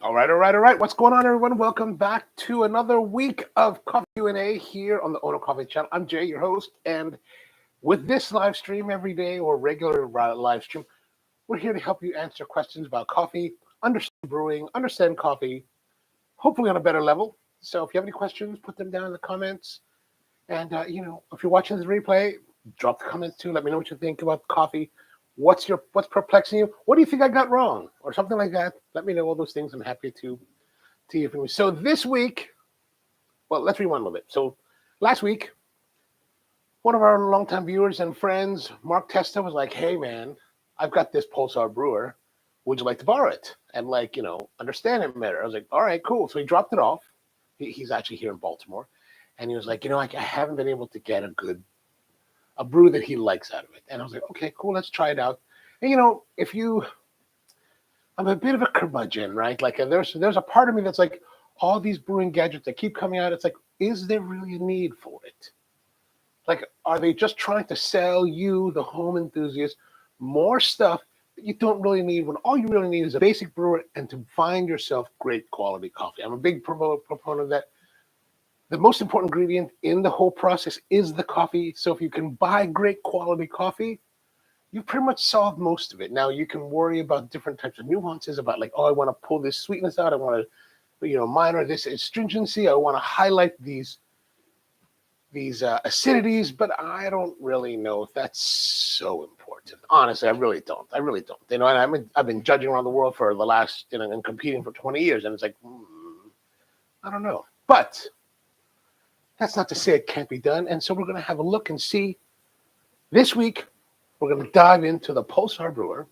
All right. What's going on, everyone? Welcome back to another week of Coffee Q&A here on the Onocoffee channel. I'm Jay, your host, and with this live stream every day or regular live stream, we're here to help you answer questions about coffee, understand brewing, understand coffee, hopefully on a better level. So if you have any questions, put them down in the comments. And, if you're watching this replay, drop the comments too. Let me know what you think about coffee. What's perplexing you? What do you think I got wrong? Or something like that. Let me know all those things. I'm happy to hear from you. So this week, well, let's rewind a little bit. So last week, one of our longtime viewers and friends, Marc Testa, was like, hey, man, I've got this Pulsar Brewer. Would you like to borrow it? And understand it better. I was like, all right, cool. So he dropped it off. He's actually here in Baltimore. And he was like, I haven't been able to get a brew that he likes out of it. And I was like, okay, cool, let's try it out. And I'm a bit of a curmudgeon, right? Like there's a part of me that's like, all these brewing gadgets that keep coming out, it's like, is there really a need for it? Like, are they just trying to sell you, the home enthusiast, more stuff that you don't really need when all you really need is a basic brewer and to find yourself great quality coffee? I'm a big proponent of that. The most important ingredient in the whole process is the coffee. So if you can buy great quality coffee, you've pretty much solved most of it. Now you can worry about different types of nuances about like, oh, I want to pull this sweetness out. I want to, minor this astringency. I want to highlight these acidities, but I don't really know if that's so important. Honestly, I really don't. And I've been judging around the world for the last, and competing for 20 years. And it's like, I don't know. But that's not to say it can't be done. And so we're going to have a look and see. This week, we're going to dive into the Pulsar Brewer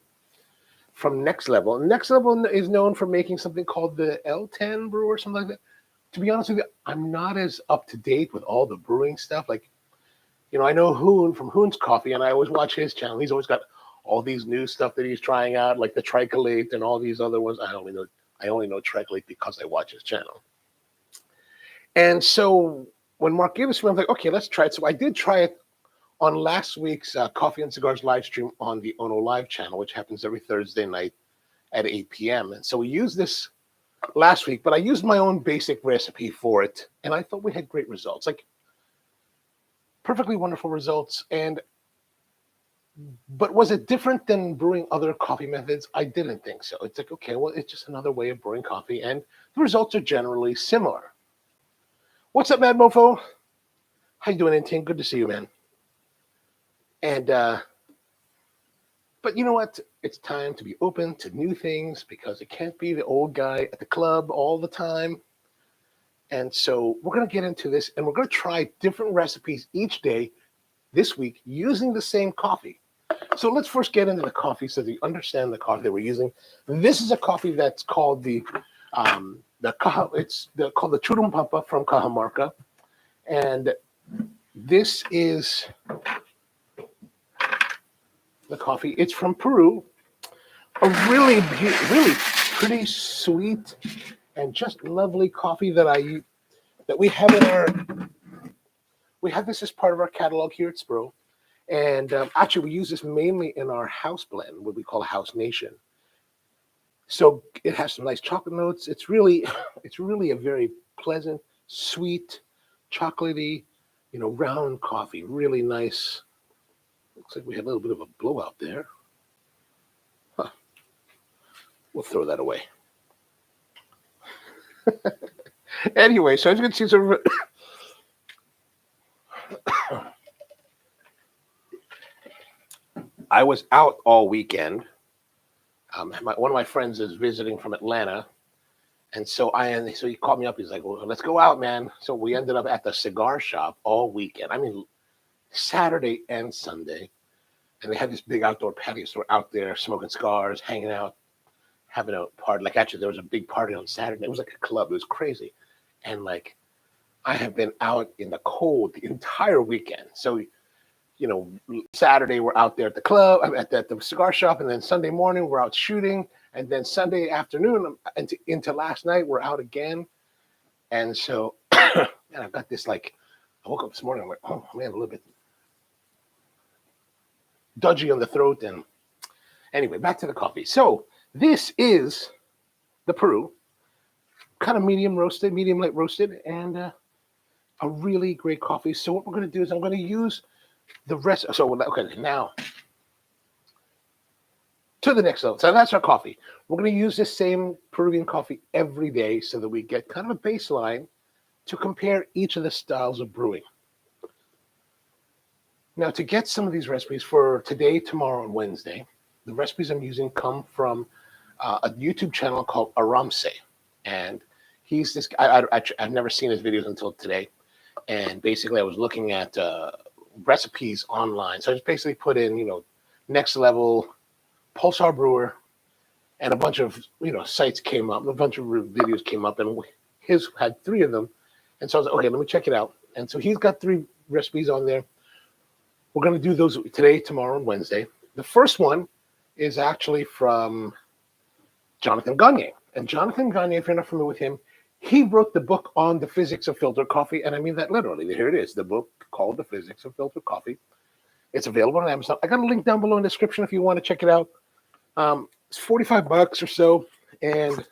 from NextLevel. NextLevel is known for making something called the L10 brewer, something like that. To be honest with you, I'm not as up to date with all the brewing stuff. Like, I know Hoon from Hoon's Coffee, and I always watch his channel. He's always got all these new stuff that he's trying out, like the tricolate and all these other ones. I only know tricolate because I watch his channel. And so when Marc gave it to me, I'm like, okay, let's try it. So I did try it on last week's Coffee and Cigars live stream on the Ono Live channel, which happens every Thursday night at 8 p.m. And so we used this last week, but I used my own basic recipe for it, and I thought we had great results, like perfectly wonderful results. But was it different than brewing other coffee methods? I didn't think so. It's like, okay, well, it's just another way of brewing coffee, and the results are generally similar. What's up, Mad Mofo? How you doing, Inting? Good to see you, man. And but you know what? It's time to be open to new things because it can't be the old guy at the club all the time. And so we're going to get into this, and we're going to try different recipes each day this week using the same coffee. So let's first get into the coffee so that you understand the coffee that we're using. This is a coffee that's called called the Churumpampa from Cajamarca, and this is the coffee. It's from Peru. A really pretty sweet and just lovely coffee that we have this as part of our catalog here at Brew. And actually, we use this mainly in our house blend, what we call House Nation. So it has some nice chocolate notes. It's really a very pleasant, sweet, chocolatey, round coffee. Really nice. Looks like we had a little bit of a blowout there. Huh. We'll throw that away. Anyway, so as you can see, I was out all weekend. One of my friends is visiting from Atlanta, and so he called me up. He's like, "Well, let's go out, man." So we ended up at the cigar shop all weekend. I mean, Saturday and Sunday, and they had this big outdoor patio. So we're out there smoking cigars, hanging out, having a party. Like, actually, there was a big party on Saturday. It was like a club. It was crazy, and like, I have been out in the cold the entire weekend. So, Saturday we're out there at the club, at the cigar shop, and then Sunday morning we're out shooting, and then Sunday afternoon into last night we're out again. And so, and I've got this, like, I woke up this morning, I'm like, oh man, a little bit dodgy on the throat. And anyway, back to the coffee. So this is the Peru. kind of medium roasted, medium light roasted, and a really great coffee. So what we're going to do is I'm going to use the rest. So okay, now to the next level. So that's our coffee. We're going to use this same Peruvian coffee every day so that we get kind of a baseline to compare each of the styles of brewing. Now, to get some of these recipes for today, tomorrow, and Wednesday, the recipes I'm using come from a YouTube channel called ARAMSE. And he's this guy, I've never seen his videos until today. And basically, I was looking at recipes online. So I just basically put in, NextLevel Pulsar Brewer, and a bunch of, sites came up, a bunch of videos came up, and his had 3 of them. And so I was like, okay, let me check it out. And so he's got 3 recipes on there. We're going to do those today, tomorrow, and Wednesday. The first one is actually from Jonathan Gagne. And Jonathan Gagne, if you're not familiar with him, he wrote the book on the physics of filter coffee. And I mean that literally. Here it is, the book called The Physics of Filter Coffee. It's available on Amazon. I got a link down below in the description if you want to check it out. It's $45 or so. And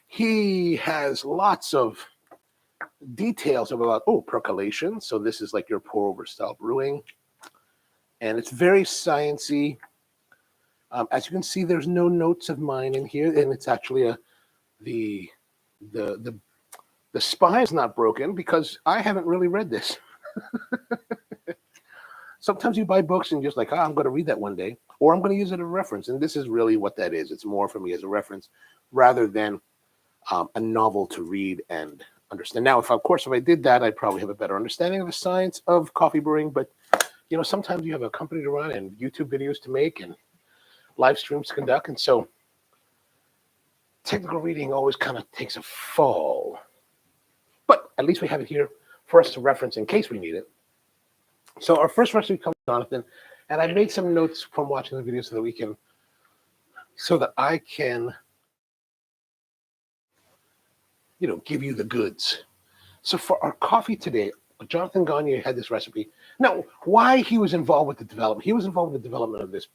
he has lots of details about percolation. So this is like your pour over style brewing, and it's very sciencey. As you can see, there's no notes of mine in here, and it's actually the spine is not broken because I haven't really read this. Sometimes you buy books and you're just like, I'm going to read that one day, or I'm going to use it as a reference, and this is really what that is. It's more for me as a reference rather than a novel to read and understand. Now, if I did that, I'd probably have a better understanding of the science of coffee brewing. But sometimes you have a company to run and YouTube videos to make and live streams to conduct, and so technical reading always kind of takes a fall. But at least we have it here for us to reference in case we need it. So our first recipe comes from Jonathan, and I made some notes from watching the video so that I can give you the goods. So for our coffee today, Jonathan Gagne had this recipe. Now, why he was involved with the development? He was involved with the development of this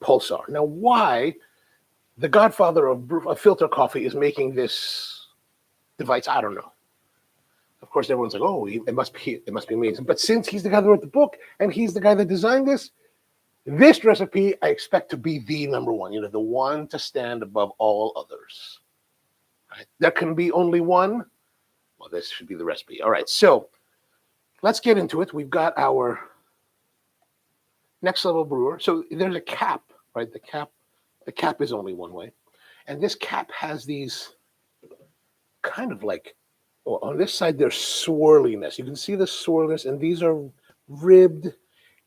Pulsar. Now, why the godfather of filter coffee is making this device, I don't know. Of course, everyone's like, oh, it must be amazing. But since he's the guy that wrote the book and he's the guy that designed this recipe I expect to be the number one. The one to stand above all others. Right? There can be only one. Well, this should be the recipe. All right, so let's get into it. We've got our NextLevel brewer. So there's a cap, right? The cap is only one way. And this cap has these kind of like, on this side, there's swirliness. You can see the swirliness, and these are ribbed.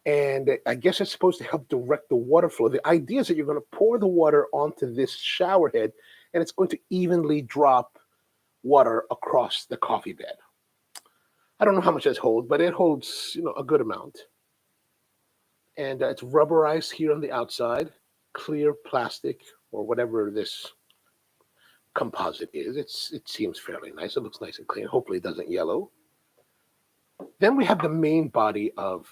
And I guess it's supposed to help direct the water flow. The idea is that you're going to pour the water onto this shower head, and it's going to evenly drop water across the coffee bed. I don't know how much this holds, but it holds, a good amount. And it's rubberized here on the outside, clear plastic or whatever this composite is. It seems fairly nice. It looks nice and clean. Hopefully it doesn't yellow. Then we have the main body of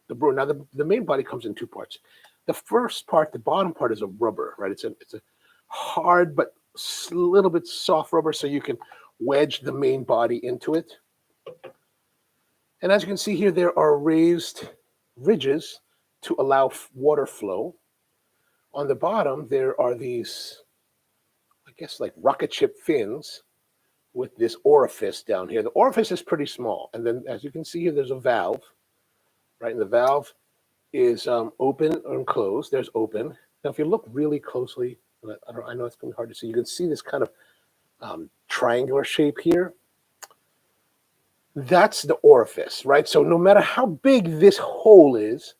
the brewer. Now the main body comes in 2 parts. The first part, the bottom part, is a rubber, right? It's a hard but a little bit soft rubber, so you can wedge the main body into it. And as you can see here, there are raised ridges to allow water flow. On the bottom, there are these, I guess, like rocket ship fins with this orifice down here. The orifice is pretty small. And then, as you can see here, there's a valve, right? And the valve is open and closed. There's open. Now, if you look really closely, I know it's going to be hard to see. You can see this kind of triangular shape here. That's the orifice, right? So no matter how big this hole is,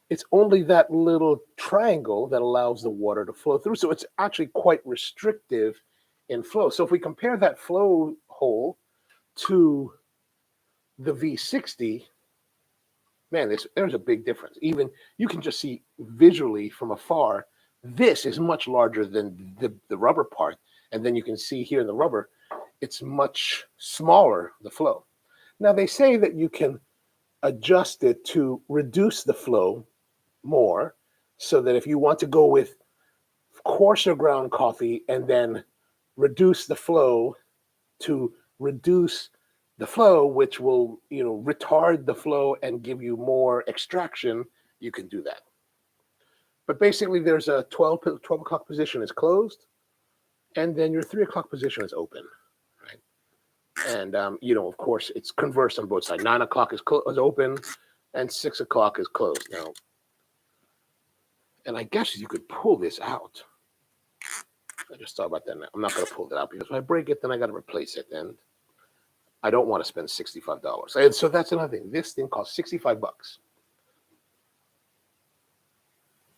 it's only that little triangle that allows the water to flow through. So it's actually quite restrictive in flow. So if we compare that flow hole to the V60, man, there's a big difference. Even you can just see visually from afar, this is much larger than the rubber part. And then you can see here in the rubber, it's much smaller, the flow. Now, they say that you can adjust it to reduce the flow more, so that if you want to go with coarser ground coffee and then reduce the flow to reduce the flow, which will, retard the flow and give you more extraction, you can do that. But basically, there's a 12 o'clock position is closed, and then your 3 o'clock position is open, right? And, of course, it's converse on both sides. 9 o'clock is open, and 6 o'clock is closed. Now, and I guess you could pull this out. I just thought about that now. I'm not going to pull that out because if I break it, then I got to replace it. And I don't want to spend $65. And so that's another thing. This thing costs $65.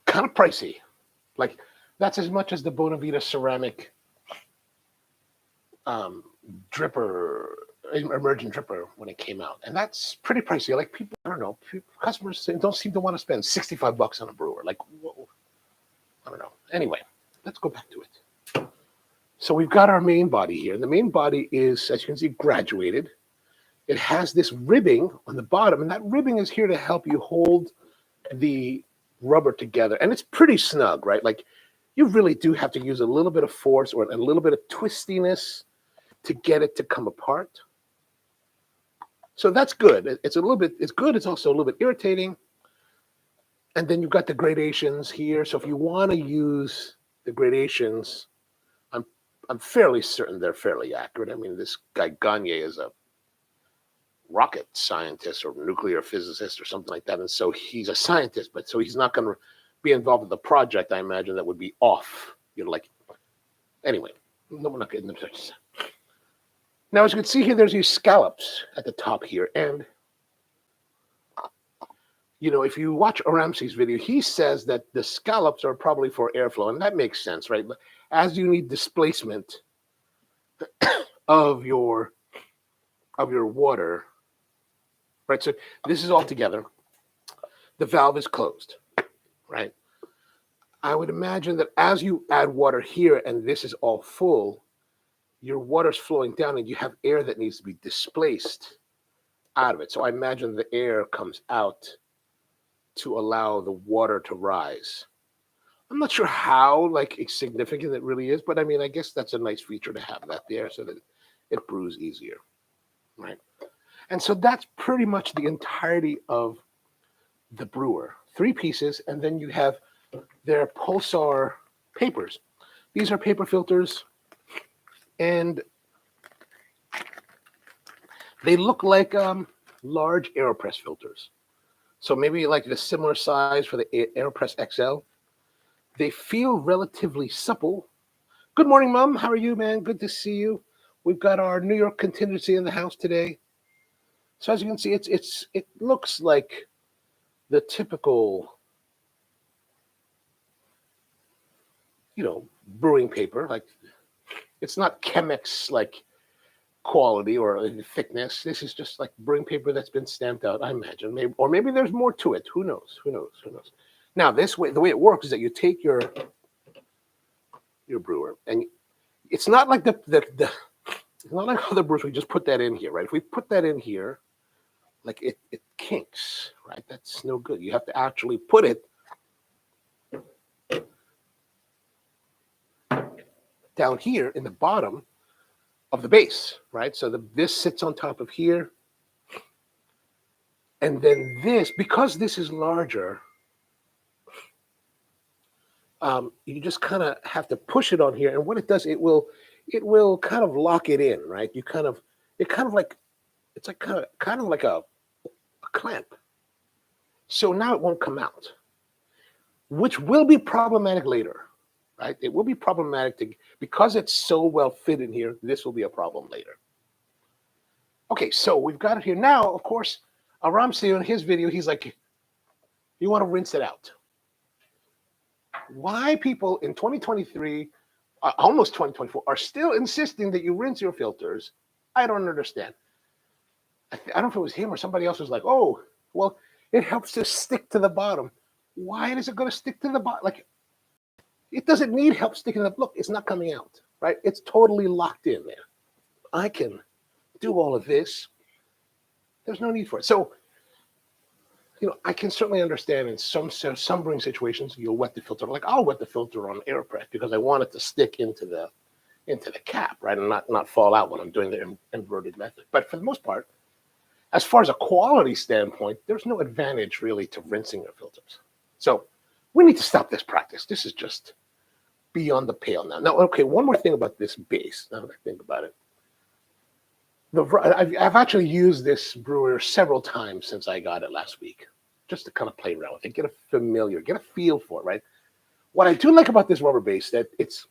Kind of pricey. Like, that's as much as the Bonavita ceramic dripper, emergent dripper when it came out. And that's pretty pricey. Like, people, I don't know, customers don't seem to want to spend $65 on a brewer. Like, whoa. I don't know. Anyway, let's go back to it. So we've got our main body here. And the main body is, as you can see, graduated. It has this ribbing on the bottom, and that ribbing is here to help you hold the rubber together. And it's pretty snug, right? Like, you really do have to use a little bit of force or a little bit of twistiness to get it to come apart. So that's good. It's good. It's also a little bit irritating. And then you've got the gradations here. So if you want to use the gradations, I'm fairly certain they're fairly accurate. I mean, this guy Gagne is a rocket scientist or nuclear physicist or something like that. And so he's a scientist, but so he's not going to be involved with the project, I imagine, that would be off. Anyway, no, we're not getting into this. Now, as you can see here, there's these scallops at the top here. And, if you watch ARAMSE's video, he says that the scallops are probably for airflow. And that makes sense, right? But as you need displacement of your water, right? So this is all together. The valve is closed, right? I would imagine that as you add water here and this is all full, your water's flowing down and you have air that needs to be displaced out of it. So I imagine the air comes out to allow the water to rise. I'm not sure how significant it really is, but I mean, I guess that's a nice feature to have that there so that it brews easier, right? And so that's pretty much the entirety of the brewer. 3 pieces, and then you have their Pulsar papers. These are paper filters, and they look like large AeroPress filters. So maybe like the similar size for the AeroPress XL. They feel relatively supple. Good morning, Mom. How are you, man? Good to see you. We've got our New York contingency in the house today. So as you can see, it looks like the typical, brewing paper. Like, it's not Chemex quality or thickness. This is just like brewing paper that's been stamped out, I imagine. Maybe there's more to it. Who knows? Now, the way it works is that you take your brewer, and it's not like it's not like other brewers. We just put that in here, right? If we put that in here, it kinks, right? That's no good. You have to actually put it down here in the bottom of the base, right? So this sits on top of here, and then this, because this is larger, you just kind of have to push it on here, and what it does, it will kind of lock it in, right? It's kind of like a clamp. So now it won't come out, which will be problematic later, right? It will be problematic because it's so well fit in here. This will be a problem later. Okay, so we've got it here now. Of course, ARAMSE in his video, he's like, you want to rinse it out. Why people in 2023, almost 2024, are still insisting that you rinse your filters, I don't understand. I don't know if it was him or somebody else was like, oh, well, it helps to stick to the bottom. Why is it going to stick to the bottom? It doesn't need help sticking to the, look, it's not coming out, right? It's totally locked in there. I can do all of this. There's no need for it. So I can certainly understand in some brewing situations you'll wet the filter. Like I'll wet the filter on AirPress because I want it to stick into the cap, right, and not fall out when I'm doing the inverted method. But for the most part, as far as a quality standpoint, there's no advantage really to rinsing your filters. So we need to stop this practice. This is just beyond the pale now. Now, okay, one more thing about this base. Now that I think about it, I've actually used this brewer several times since I got it last week, just to kind of play around with it, get a feel for it, right? What I do like about this rubber base that it's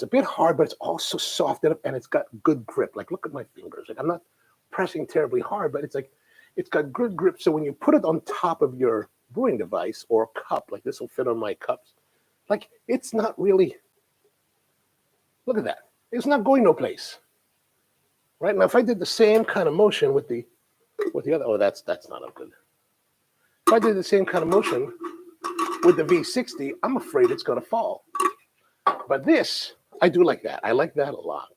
a bit hard, but it's also soft and it's got good grip. Like, look at my fingers. Like, I'm not pressing terribly hard, but it's got good grip. So when you put it on top of your brewing device or cup, like this will fit on my cups, like it's not really, look at that. It's not going no place. Right? Now, if I did the same kind of motion with the other, oh, that's not good. If I did the same kind of motion with the V60, I'm afraid it's going to fall. But this, I do like that. I like that a lot.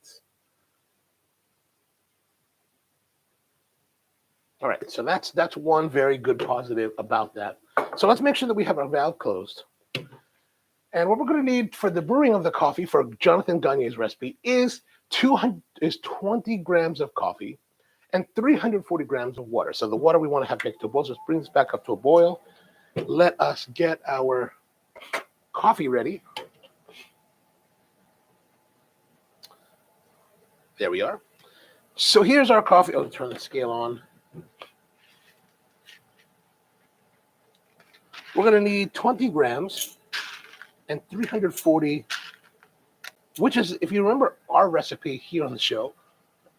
All right, so that's one very good positive about that. So let's make sure that we have our valve closed. And what we're going to need for the brewing of the coffee for Jonathan Gagne's recipe is 20 grams of coffee and 340 grams of water. So the water we want to have get to a boil. So let's bring this back up to a boil. Let us get our coffee ready. There we are. So here's our coffee. Oh, turn the scale on. We're going to need 20 grams and 340, which is, if you remember our recipe here on the show,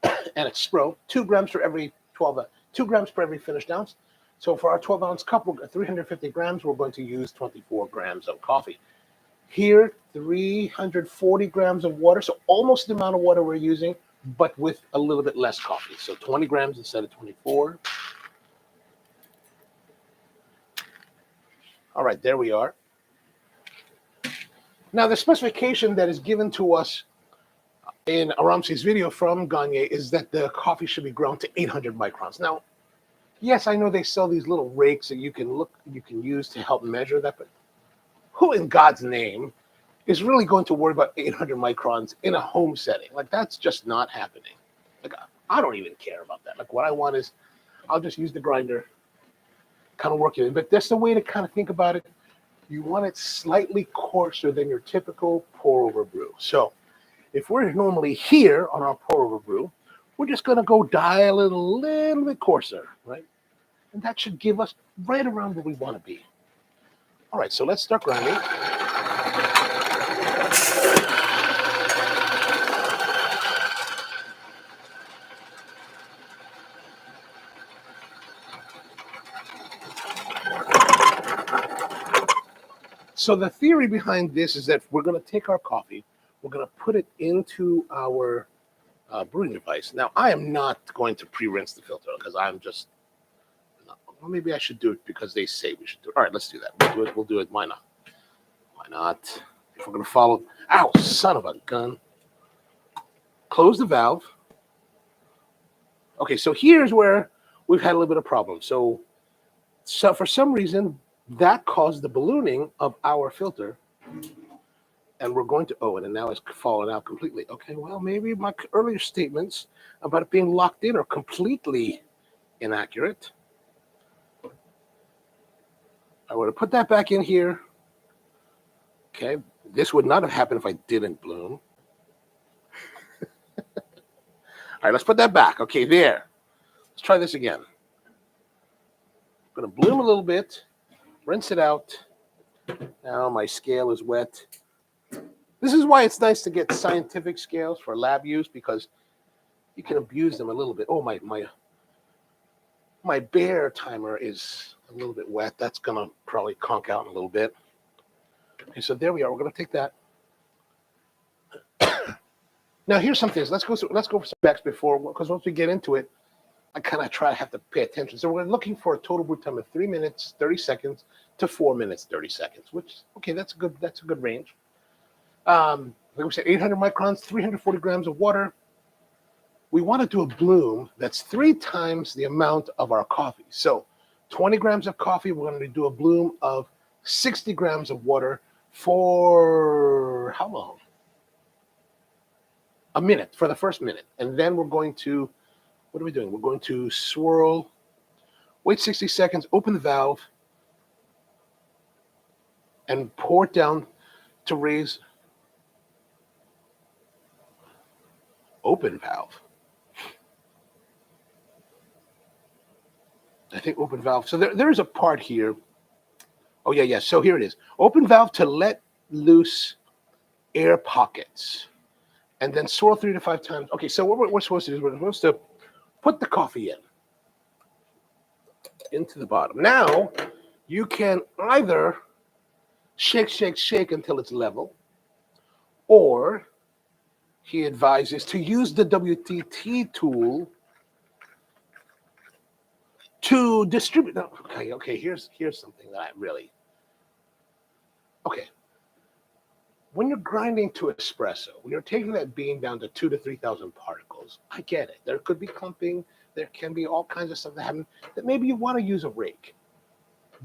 and it's Spro, 2 grams for every 2 grams per every finished ounce. So for our 12-ounce cup, 350 grams, we're going to use 24 grams of coffee. Here, 340 grams of water, so almost the amount of water we're using, but with a little bit less coffee. So 20 grams instead of 24. All right, there we are. Now, the specification that is given to us in ARAMSE's video from Gagne is that the coffee should be ground to 800 microns. Now, yes, I know they sell these little rakes that you can use to help measure that, but who in God's name is really going to worry about 800 microns in a home setting? Like, that's just not happening. Like, I don't even care about that. Like, what I want is I'll just use the grinder, kind of work it in. But that's the way to kind of think about it. You want it slightly coarser than your typical pour-over brew. So if we're normally here on our pour-over brew, we're just going to go dial it a little bit coarser, right? And that should give us right around where we want to be. All right, so let's start grinding. So the theory behind this is that we're going to take our coffee, we're going to put it into our brewing device. Now, I am not going to pre-rinse the filter because I'm just, well, maybe I should do it because they say we should do it. All right, let's do that. We'll do it. Why not? Why not? If we're going to follow, ow, son of a gun. Close the valve. Okay, so here's where we've had a little bit of problem. So for some reason, that caused the ballooning of our filter. And we're going to, and now it's fallen out completely. Okay, well, maybe my earlier statements about it being locked in are completely inaccurate. I would have put that back in here. Okay, this would not have happened if I didn't bloom. All right, let's put that back. Okay, there. Let's try this again. I'm going to bloom a little bit, rinse it out. Now my scale is wet. This is why it's nice to get scientific scales for lab use, because you can abuse them a little bit. Oh, my bear timer is a little bit wet. That's going to probably conk out in a little bit. Okay, so there we are. We're going to take that. Now, here's some things. Let's go for some specs before, because once we get into it, I kind of have to pay attention. So we're looking for a total brew time of 3 minutes, 30 seconds to 4 minutes, 30 seconds, which, okay, that's a good range. Like we said, 800 microns, 340 grams of water. We want to do a bloom that's 3 times the amount of our coffee. So 20 grams of coffee. We're going to do a bloom of 60 grams of water for how long? A minute, for the first minute. And then we're going to, what are we doing? We're going to swirl, wait 60 seconds, open the valve, and pour it down to raise. Open valve. I think open valve. So there's a part here. Oh, yeah. So here it is. Open valve to let loose air pockets. And then swirl 3 to 5 times. Okay, so what we're supposed to do is we're supposed to put the coffee into the bottom. Now, you can either shake until it's level, or he advises to use the WTT tool to distribute. No, okay. Here's something that I really. Okay. When you're grinding to espresso, when you're taking that bean down to 2,000 to 3,000 particles, I get it. There could be clumping. There can be all kinds of stuff that happen that maybe you want to use a rake.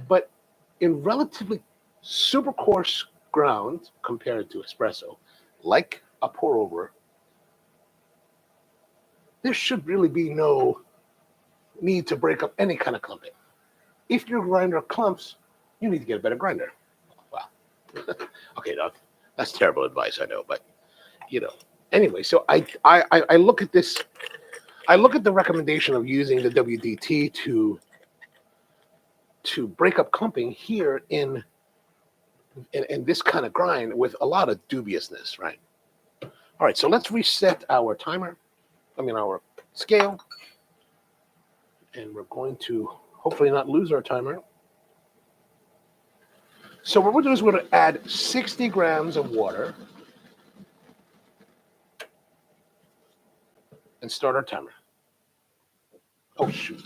But in relatively super coarse ground compared to espresso, like a pour over, there should really be no need to break up any kind of clumping. If your grinder clumps, you need to get a better grinder. Wow. Okay, that's terrible advice, I know, but Anyway, so I look at this. I look at the recommendation of using the WDT to break up clumping here in this kind of grind with a lot of dubiousness, right? All right, so let's reset our timer. Our scale, and we're going to hopefully not lose our timer. So what we're doing is we're going to add 60 grams of water and start our timer. Oh, shoot.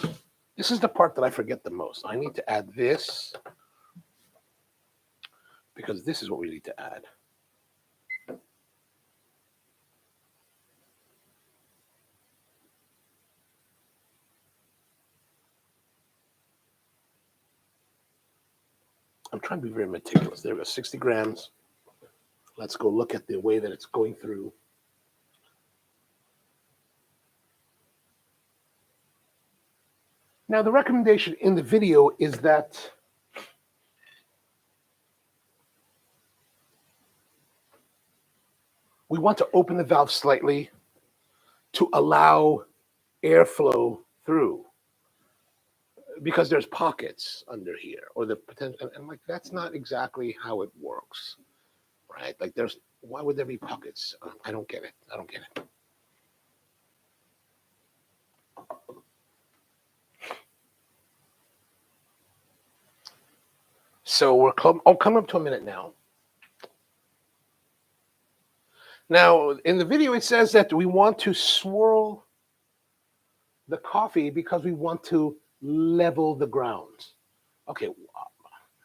This is the part that I forget the most. I need to add this because this is what we need to add. I'm trying to be very meticulous. There we go, 60 grams. Let's go look at the way that it's going through. Now, the recommendation in the video is that we want to open the valve slightly to allow airflow through, because there's pockets under here, or the potential, and like that's not exactly how it works, right? Like why would there be pockets? I don't get it. So we're coming up to a minute now. Now, in the video, it says that we want to swirl the coffee because we want to level the ground. Okay,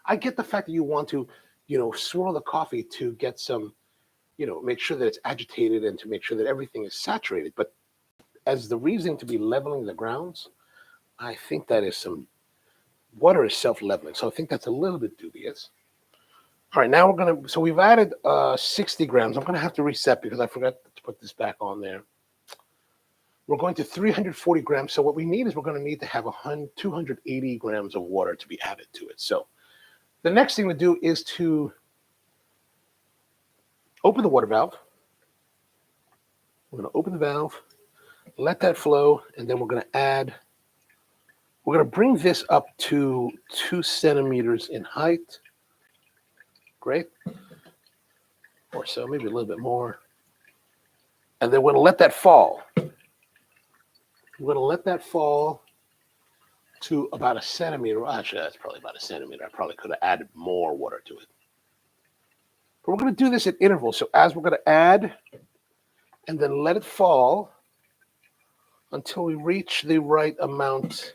I get the fact that you want to, swirl the coffee to get some, make sure that it's agitated and to make sure that everything is saturated. But as the reason to be leveling the grounds, I think that is water is self-leveling. So I think that's a little bit dubious. All right, now so we've added 60 grams. I'm going to have to reset because I forgot to put this back on there. We're going to 340 grams. So what we need is we're going to need to have 280 grams of water to be added to it. So the next thing to do is to open the water valve. We're going to open the valve, let that flow, and then we're going to bring this up to 2 centimeters in height. Great. Or so, maybe a little bit more. And then we're going to let that fall. We're going to let that fall to about 1 centimeter. Actually, that's probably about 1 centimeter. I probably could have added more water to it. But we're going to do this at intervals. So as we're going to add and then let it fall until we reach the right amount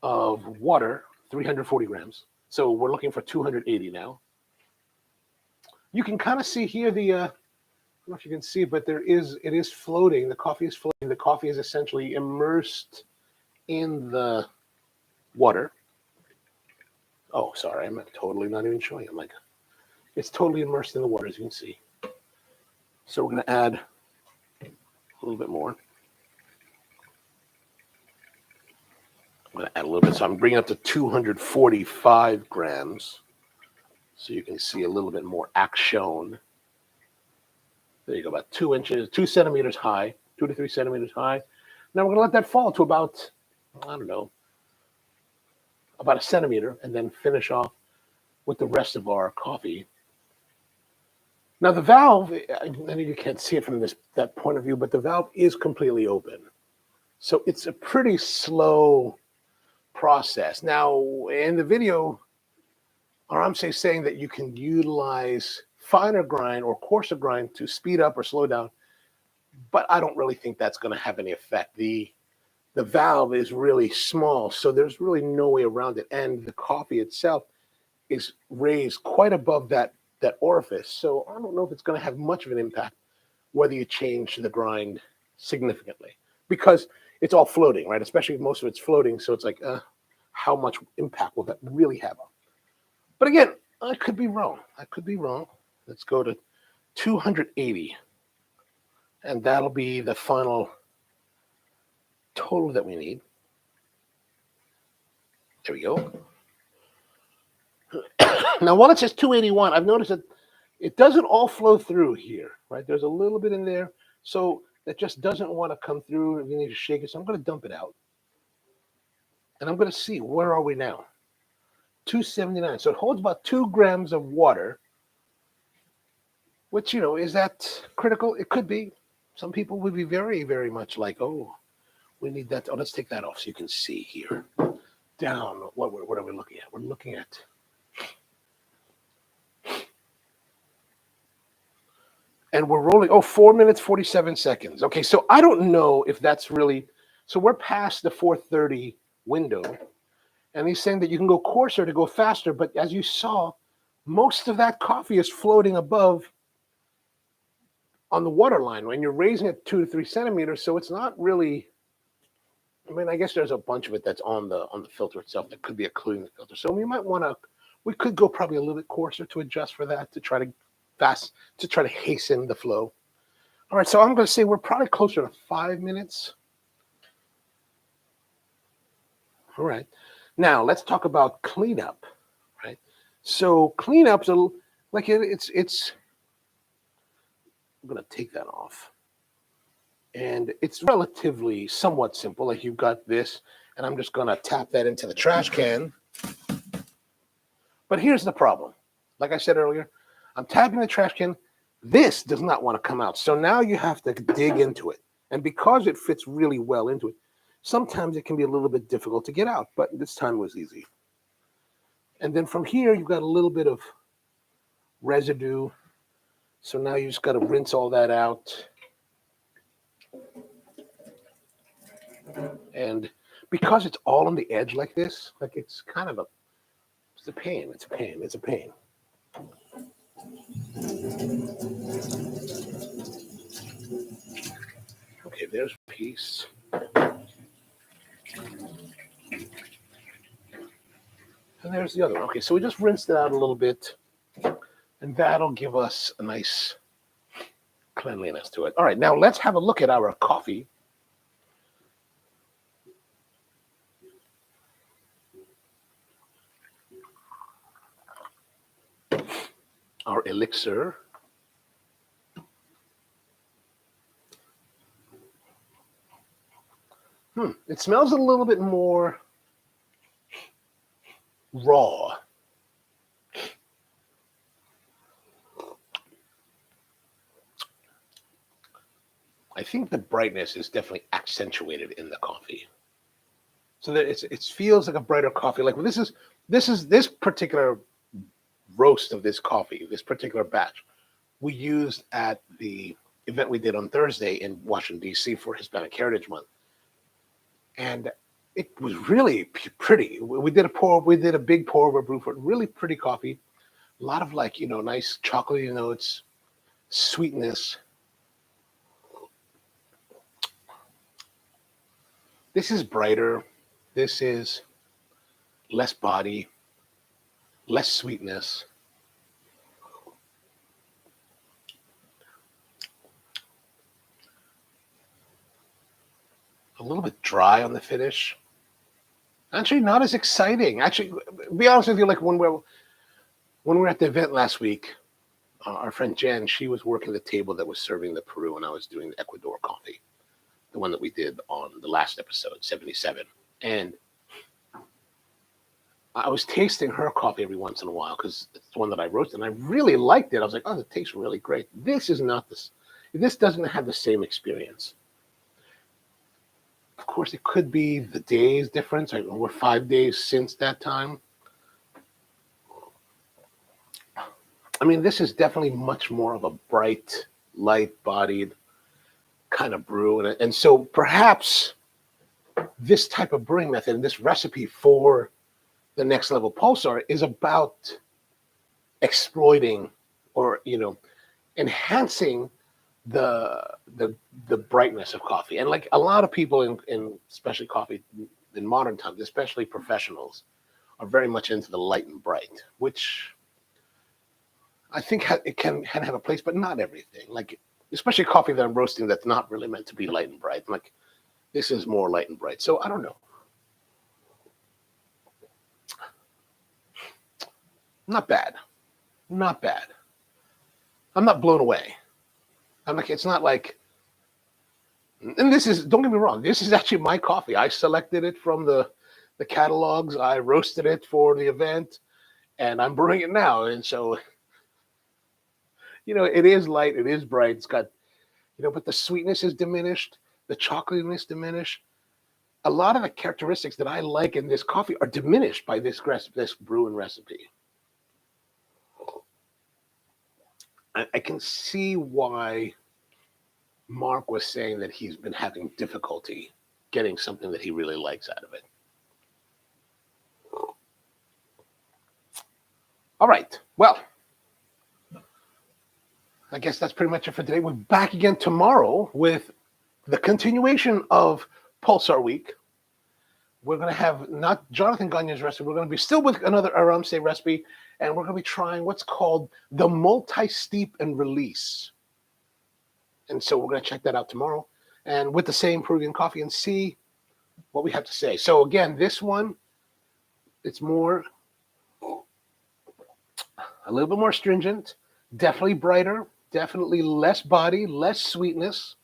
of water, 340 grams. So we're looking for 280 now. You can kind of see here I don't know if you can see, but it is floating. The coffee is floating. The coffee is essentially immersed in the water. Oh, sorry, I'm totally not even showing. I'm like, it's totally immersed in the water, as you can see. So we're going to add a little bit more. I'm going to add a little bit. So I'm bringing up to 245 grams. So you can see a little bit more action. There you go, about 2 inches, 2 centimeters high, 2 to 3 centimeters high. Now we're going to let that fall to about, I don't know, about a centimeter, and then finish off with the rest of our coffee. Now the valve, I know you can't see it from that point of view, but the valve is completely open. So it's a pretty slow process. Now in the video, ARAMSE is saying that you can utilize finer grind or coarser grind to speed up or slow down, but I don't really think that's going to have any effect. The valve is really small, so there's really no way around it, and the coffee itself is raised quite above that orifice. So I don't know if it's going to have much of an impact whether you change the grind significantly, because it's all floating, right? Especially if most of it's floating, so it's like, how much impact will that really have? But again, I could be wrong. Let's go to 280, and that'll be the final total that we need. There we go. Now, while it says 281, I've noticed that it doesn't all flow through here, right? There's a little bit in there, so that just doesn't want to come through. You need to shake it, so I'm going to dump it out. And I'm going to see, where are we now? 279. So it holds about 2 grams of water, which, is that critical? It could be. Some people would be very, very much like, oh, we need that. Oh, let's take that off so you can see here. Down, what are we looking at? We're looking at... And we're rolling, 4 minutes, 47 seconds. Okay, so I don't know if that's really... So we're past the 4:30 window. And he's saying that you can go coarser to go faster, but as you saw, most of that coffee is floating above on the water line when you're raising it 2 to 3 centimeters. So it's not really, I guess there's a bunch of it that's on the filter itself that could be occluding the filter. So we could go probably a little bit coarser to adjust for that, to try to hasten the flow. All right, so I'm going to say we're probably closer to 5 minutes. All right. Now let's talk about cleanup, right? So cleanup's it's. I'm going to take that off, and it's relatively somewhat simple. Like, you've got this, and I'm just going to tap that into the trash can. But here's the problem. Like I said earlier, I'm tapping the trash can. This does not want to come out. So now you have to dig into it, and because it fits really well into it, sometimes it can be a little bit difficult to get out, but this time was easy. And then from here, you've got a little bit of residue. So now you just got to rinse all that out. And because it's all on the edge like this, like, it's kind of it's a pain. Okay, there's a piece. And there's the other one. Okay, so we just rinsed it out a little bit, and that'll give us a nice cleanliness to it. All right, now let's have a look at our coffee. Our elixir. It smells a little bit more raw. I think the brightness is definitely accentuated in the coffee, so that it feels like a brighter coffee. Like, this particular roast of this coffee, this particular batch, we used at the event we did on Thursday in Washington, D.C. for Hispanic Heritage Month, and it was really pretty. We did a big pour over brew for it. Really pretty coffee, a lot of nice chocolatey notes, sweetness. This is brighter. This is less body. less sweetness. A little bit dry on the finish. Actually, not as exciting. Actually, to be honest with you, like when we were at the event last week, our friend Jen, she was working the table that was serving the Peru, and I was doing the Ecuador coffee, the one that we did on the last episode, 77. And I was tasting her coffee every once in a while because it's the one that I roasted, and I really liked it. I was like, oh, it tastes really great. This is not this. This doesn't have the same experience. Of course, it could be the days difference. We're 5 days since that time. I mean, this is definitely much more of a bright, light-bodied kind of brew. And so perhaps this type of brewing method and this recipe for the Next Level Pulsar is about exploiting or, enhancing the brightness of coffee. And like a lot of people in especially coffee in modern times, especially professionals, are very much into the light and bright, which I think it can have a place, but not everything. Like, especially coffee that I'm roasting that's not really meant to be light and bright. Like, this is more light and bright. So I don't know. Not bad. Not bad. I'm not blown away. It's not like, and this is, don't get me wrong, this is actually my coffee. I selected it from the catalogs. I roasted it for the event, and I'm brewing it now. And so, it is light, it is bright. It's got, but the sweetness is diminished, the chocolatiness diminished. A lot of the characteristics that I like in this coffee are diminished by this brewing recipe. I can see why Mark was saying that he's been having difficulty getting something that he really likes out of it. All right. Well, I guess that's pretty much it for today. We're back again tomorrow with the continuation of Pulsar Week. We're going to have not Jonathan Gagne's recipe. We're going to be still with another ARAMSE recipe, and we're going to be trying what's called the multi-steep and release. And so we're going to check that out tomorrow, and with the same Peruvian coffee, and see what we have to say. So again, this one, it's more, a little bit more stringent, definitely brighter, definitely less body, less sweetness.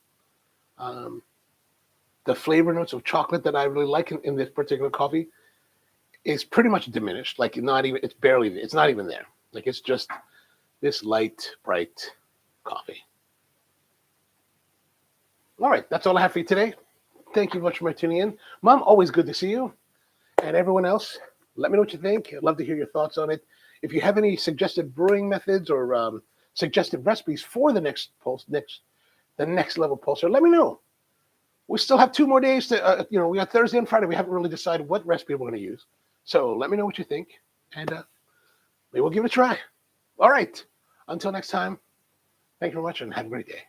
The flavor notes of chocolate that I really like in this particular coffee is pretty much diminished. Like it's not even there. Like it's just this light, bright coffee. All right, that's all I have for you today. Thank you much for tuning in. Mom, always good to see you. And everyone else, let me know what you think. I'd love to hear your thoughts on it. If you have any suggested brewing methods or suggested recipes for the next level pulsar, let me know. We still have 2 more days to, we got Thursday and Friday. We haven't really decided what recipe we're going to use. So let me know what you think, and maybe we'll give it a try. All right. Until next time, thank you very much, and have a great day.